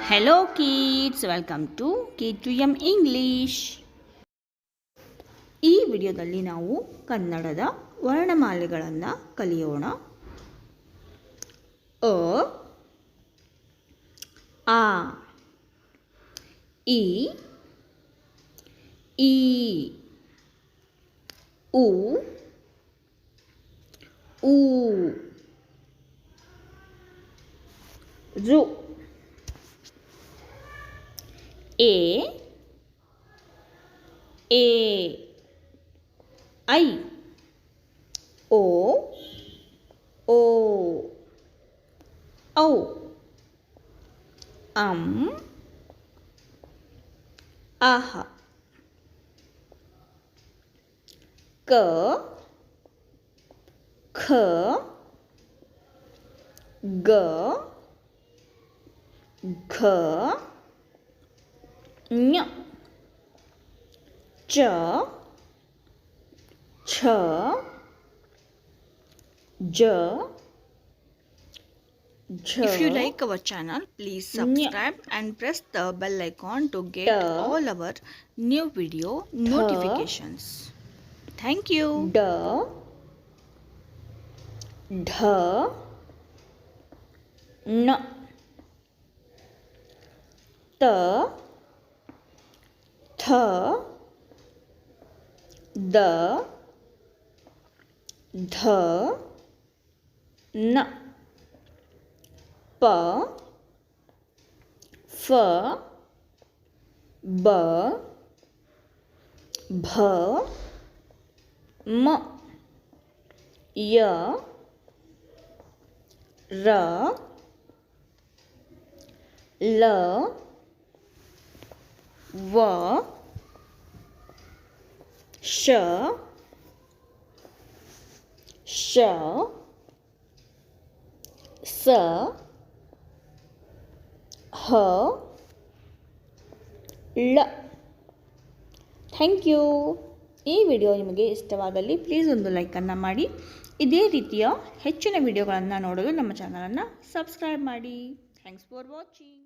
Hello kids, welcome to K2M English. ಈ ವಿಡಿಯೋದಲ್ಲಿ ನಾವು ಕನ್ನಡದ ವರ್ಣಮಾಲೆಗಳನ್ನು ಕಲಿಯೋಣ. ಅ, ಆ, ಇ, ಈ, ಉ, ಊ, ರು, ಎ, ಐ, ಓ, ಔ, ಅಹ, ಕ, ಖ, ಗ, ಘ, ಞ, ಚ, ಛ, ಜ, ಝ. If you like our channel, please subscribe and press the bell icon to get all our new video notifications. Thank you. ಡ, ಢ, ಣ, ತ, ಥ, ದ, ಧ, ನ, ಪ, ಫ, ಬ, ಭ, ಮ, ಯ, ರ, ಲ, ವ, ಶ, ಶ, ಸ, ಹ, ಳ. Thank you. ಈ ವಿಡಿಯೋ ನಿಮಗೆ ಇಷ್ಟವಾದಲ್ಲಿ ಪ್ಲೀಸ್ ಒಂದು ಲೈಕನ್ನು ಮಾಡಿ. ಇದೇ ರೀತಿಯ ಹೆಚ್ಚಿನ ವಿಡಿಯೋಗಳನ್ನು ನೋಡಲು ನಮ್ಮ ಚಾನಲನ್ನು ಸಬ್ಸ್ಕ್ರೈಬ್ ಮಾಡಿ. Thanks for watching.